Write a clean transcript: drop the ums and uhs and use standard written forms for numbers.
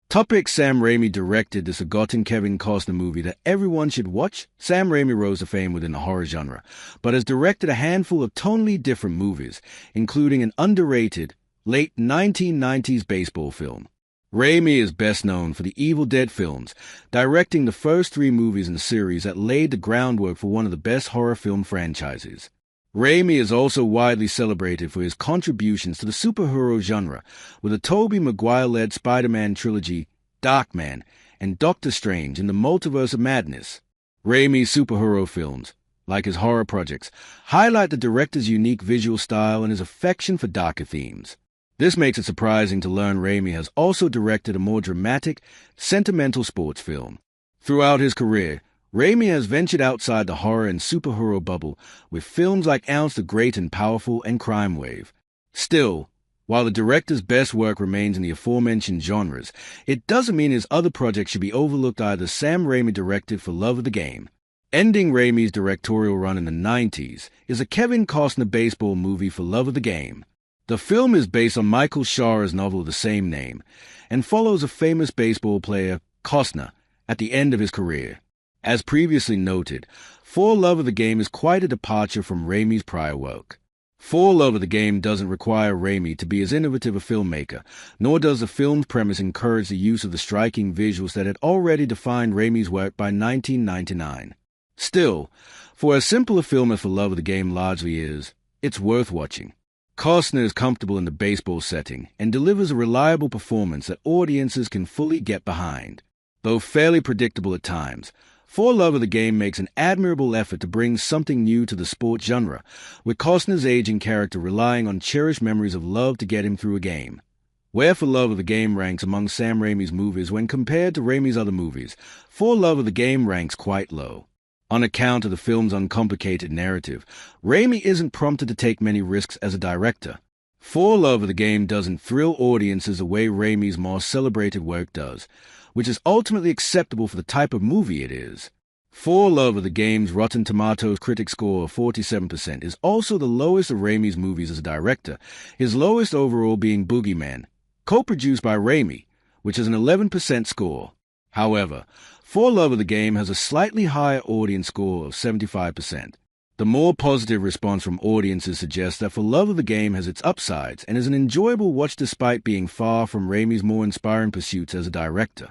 Topic: Sam Raimi directed this forgotten Kevin Costner movie that everyone should watch. Sam Raimi rose to fame within the horror genre, but has directed a handful of tonally different movies, including an underrated late 1990s baseball film. Raimi is best known for the Evil Dead films, directing the first three movies in the series that laid the groundwork for one of the best horror film franchises. Raimi is also widely celebrated for his contributions to the superhero genre, with the Tobey Maguire-led Spider-Man trilogy, Darkman, and Doctor Strange in the Multiverse of Madness. Raimi's superhero films, like his horror projects, highlight the director's unique visual style and his affection for darker themes. This makes it surprising to learn Raimi has also directed a more dramatic, sentimental sports film. Throughout his career, Raimi has ventured outside the horror and superhero bubble with films like Ounce the Great and Powerful and Crime Wave. Still, while the director's best work remains in the aforementioned genres, it doesn't mean his other projects should be overlooked either. Sam Raimi directed For Love of the Game. Ending Raimi's directorial run in the 90s is a Kevin Costner baseball movie For Love of the Game. The film is based on Michael Shara's novel of the same name and follows a famous baseball player, Costner, at the end of his career. As previously noted, For Love of the Game is quite a departure from Raimi's prior work. For Love of the Game doesn't require Raimi to be as innovative a filmmaker, nor does the film's premise encourage the use of the striking visuals that had already defined Raimi's work by 1999. Still, for as simple a film as For Love of the Game largely is, it's worth watching. Costner is comfortable in the baseball setting and delivers a reliable performance that audiences can fully get behind. Though fairly predictable at times, For Love of the Game makes an admirable effort to bring something new to the sports genre, with Costner's aging character relying on cherished memories of love to get him through a game. Where For Love of the Game ranks among Sam Raimi's movies when compared to Raimi's other movies, For Love of the Game ranks quite low. On account of the film's uncomplicated narrative, Raimi isn't prompted to take many risks as a director. For Love of the Game doesn't thrill audiences the way Raimi's more celebrated work does, which is ultimately acceptable for the type of movie it is. For Love of the Game's Rotten Tomatoes critic score of 47% is also the lowest of Raimi's movies as a director, his lowest overall being Boogeyman, co-produced by Raimi, which has an 11% score. However, For Love of the Game has a slightly higher audience score of 75%. The more positive response from audiences suggests that For Love of the Game has its upsides and is an enjoyable watch despite being far from Raimi's more inspiring pursuits as a director.